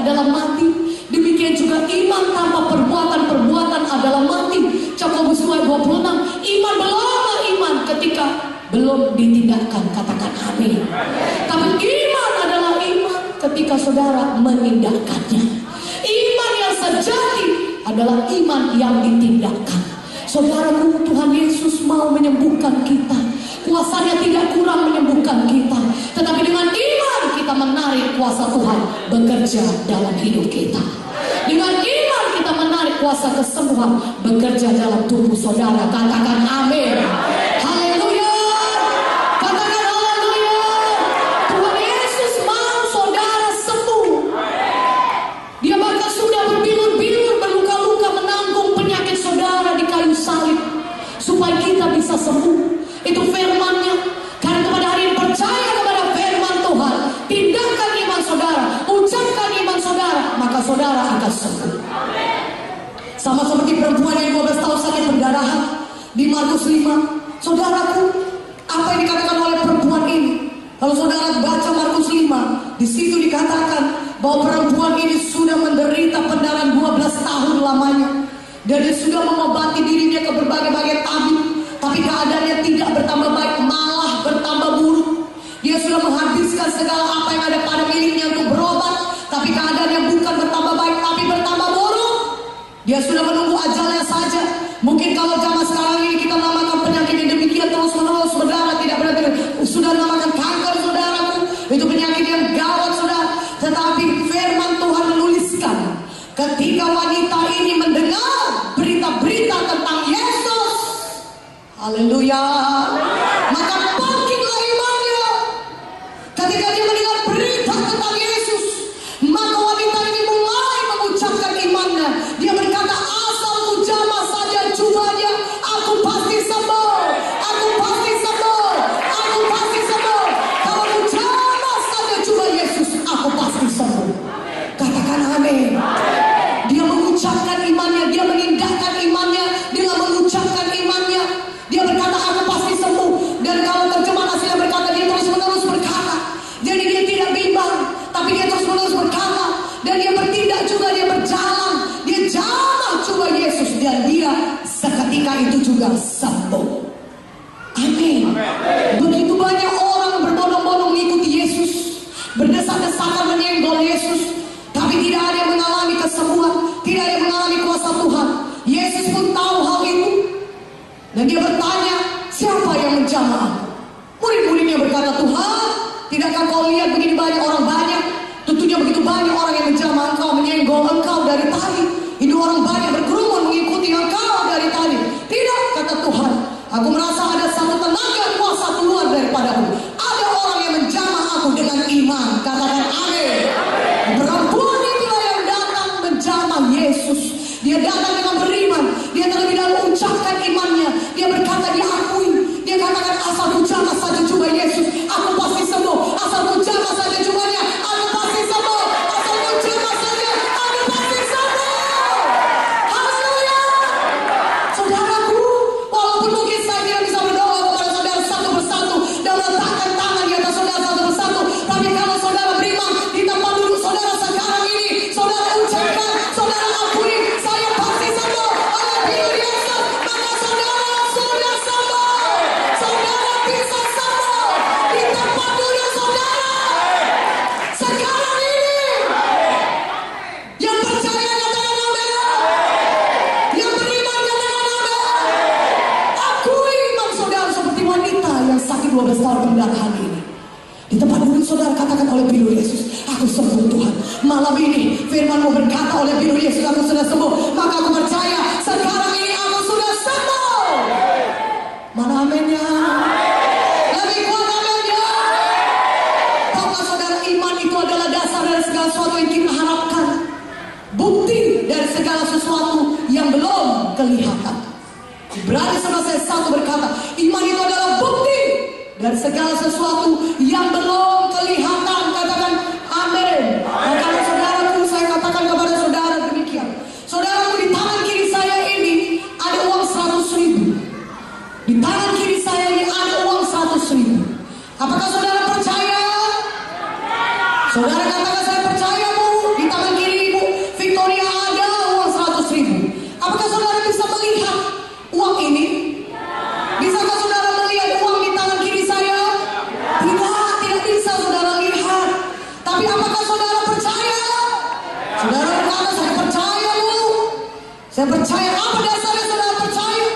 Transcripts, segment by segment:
adalah mati. Demikian juga iman tanpa perbuatan-perbuatan adalah mati. Yakobus 2:26, iman belumlah iman ketika belum ditindakkan. Katakan amin. Tapi iman adalah iman ketika saudara menindakkannya. Iman yang sejati adalah iman yang ditindakkan. Saudaraku, Tuhan Yesus mau menyembuhkan kita. Kuasanya tidak kurang menyembuhkan kita, tetapi dengan iman kita menarik kuasa Tuhan bekerja dalam hidup kita. Dengan iman kita menarik kuasa kesembuhan bekerja dalam tubuh saudara. Katakan amin. Haleluya. Katakan haleluya. Tuhan Yesus mau saudara sembuh. Dia bahkan sudah berbilur-bilur, berluka-luka menanggung penyakit saudara di kayu salib supaya kita bisa sembuh. Itu firman-Nya. Karena kepada hari ini percaya kepada firman Tuhan, tindakan iman saudara, ucapkan iman saudara, maka saudara akan sembuh. Sama seperti perempuan yang 12 tahun sakit perdarahan di Markus 5. Saudaraku, apa yang dikatakan oleh perempuan ini? Kalau saudara baca Markus 5, di situ dikatakan bahwa perempuan ini sudah menderita pendarahan 12 tahun lamanya, dan dia sudah mengobati dirinya ke berbagai-bagai tabib. Tapi keadaannya tidak bertambah baik, malah bertambah buruk. Dia sudah menghabiskan segala apa yang ada pada miliknya untuk berobat, tapi keadaannya bukan bertambah baik, tapi bertambah buruk. Dia sudah menunggu ajalnya saja. Mungkin kalau zaman sekarang ini kita namakan penyakit yang demikian terus-menerus, saudara, tidak berarti sudah namakan kanker, saudaraku. Itu penyakit yang gawat, saudara. Tetapi firman Tuhan menuliskan, ketika wanita ini mendengar berita-berita tentang Yesus, haleluya, maka bangkitlah imannya. Ketika dia mendengar berita tentang Yesus, maka wanita ini mulai mengucapkan imannya. Dia berkata, asal ku jamah saja jubahnya, aku pasti sembuh. Aku pasti sembuh. Aku pasti sembuh. Kalau ku jamah saja jubah Yesus, aku pasti sembuh. Katakan amin. Dia mengucapkan imannya, dia menindakkan imannya dengan mengucapkan imannya. Dia berkata, aku pasti sembuh. Dan kalau terjemahan aslinya berkata, dia terus-menerus berkata. Jadi dia tidak bimbang, tapi dia terus-menerus berkata. Dan dia bertindak juga, dia berjalan. Dia jamah jubah Yesus, dan dia seketika itu juga sembuh. Amin. Begitu banyak orang berbondong-bondong mengikuti Yesus, berdesak-desakan menyenggol Yesus, tapi tidak ada yang mengalami kesembuhan, tidak ada yang mengalami kuasa Tuhan. Yesus pun tahu hal itu, dan dia bertanya, siapa yang menjamah aku? Murid-muridnya berkata, Tuhan, tidakkah kau lihat begini banyak orang banyak? Tentunya begitu banyak orang yang menjamah engkau, menyenggol engkau dari tadi. Ini orang banyak berkerumun mengikuti engkau dari tadi. Tidak, kata Tuhan, aku merasa ada satu tenaga kuasa keluar daripadaku. Ada orang yang menjamah aku dengan iman. Katakan amin. Perempuan itulah yang datang menjamah Yesus. Dia datang dengan beriman. Dia terlebih dahulu ucapkan imannya. Dia berkata, dia akui. Dia katakan, asal ku jamah saja jubah Yesus, aku pasti sembuh. Asal ku jamah saja jubahnya, aku pasti sembuh. Asal ku jamah saja, aku pasti sembuh. Haleluya. Saudaraku, walaupun mungkin saya tidak bisa berdoa kepada saudara satu persatu dan meletakkan tangan di atas saudara satu persatu, tapi kalau saudara beriman di tempat duduk saudara sekarang ini, saudara ucapkan, saudara akui, saya pasti sembuh oleh firman Yesus, maka saudara sudah sembuh. Saudara bisa sembuh di tempat duduk saudara sekarang ini. Yang percaya katakan amin. Yang beriman katakan amin. Akui iman saudara seperti wanita yang sakit 12 tahun perdarahan ini. Di tempat duduk saudara katakan oleh bilur Yesus, aku sembuh Tuhan. Malam ini firman-Mu berkata oleh bilur Yesus, aku sudah sembuh. Maka aku percaya sekarang ini aku sudah sembuh. Mana aminnya? Lebih kuat aminnya. Tahukah saudara, iman itu adalah dasar dari segala sesuatu yang kita harapkan, bukti dari segala sesuatu yang belum kelihatan. Ibrani 11:1 berkata, iman itu adalah bukti dari segala sesuatu yang belum kelihatan. Katakan amin. Dan kalau saudaraku, saya katakan kepada saudara demikian. Saudaraku, di tangan kiri saya ini ada uang 100.000. Di tangan kiri saya ini ada uang 100.000. Apakah saudara percaya? Saudara katakan, saya percaya, Bu. Di tangan kiri Tapi apakah saudara percaya? Saudara berkata, saya percaya Bu. Saya percaya. Apa dasarnya saudara percaya?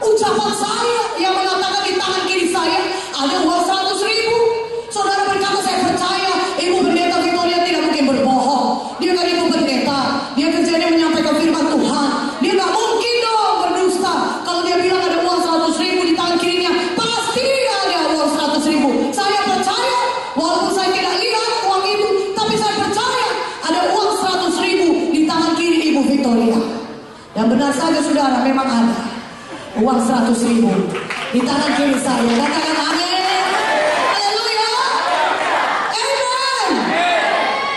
Ucapan saya yang mengatakan di tangan kiri saya ada uang 100.000. Saudara berkata, saya percaya Ibu Pendeta Victoria tidak mungkin berbohong. Dia kan Ibu Pendeta. Dia kerjanya menyampaikan firman Tuhan. Dia gak mungkin dong berdusta. Kalau dia bilang ada uang 100.000 di tangan kirinya, pasti ada uang 100.000. Saya percaya, walaupun saya tidak lihat uang itu, tapi saya percaya ada uang 100.000 di tangan kiri Ibu Victoria. Dan benar saja saudara, memang ada uang 100.000 di tangan kiri saya. Katakan amin. Haleluya. Amen.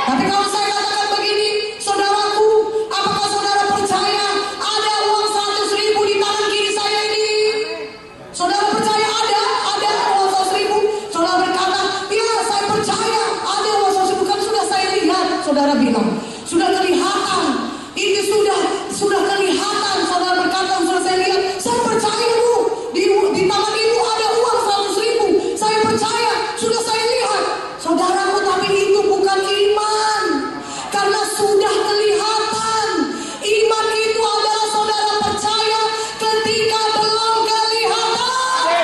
Tapi kalau saya katakan begini, saudaraku, apakah saudara percaya ada uang 100.000 di tangan kiri saya ini? Saudara percaya ada uang 100.000? Saudara berkata, ya saya percaya ada uang 100.000, kan sudah saya lihat. Saudara bilang, sudah kelihatan. Ini sudah kelihatan. Saudara berkata, sudah saya lihat. Saya percaya Bu, di tangan Ibu ada uang 100.000. Saya percaya, sudah saya lihat. Saudaraku, tapi itu bukan iman. Karena sudah kelihatan. Iman itu adalah saudara percaya ketika belum kelihatan.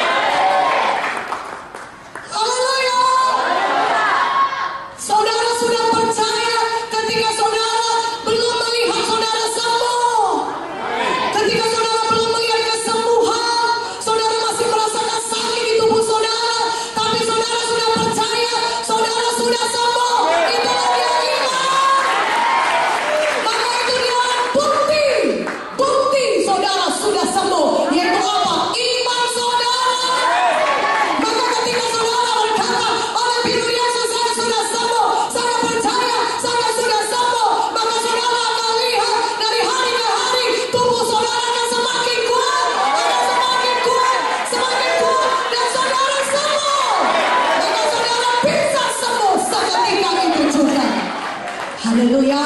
Haleluya. Saudara sudah percaya ketika saudara belum melihat saudara sembuh. Ketika saudara belum melihat kesembuhan, saudara masih merasakan sakit di tubuh saudara, tapi saudara sudah percaya saudara sudah sembuh. Itulah dia iman. Maka itu dia bukti saudara sudah sembuh. Yaitu apa? Iman saudara. Maka ketika saudara berkata, oleh biru Yesus saya sudah sembuh, saya percaya saya sudah sembuh, maka saudara akan lihat dari hari ke hari tubuh saudara akan semakin kuat, dan saudara sembuh. Maka saudara bisa sembuh seketika itu juga. Haleluya.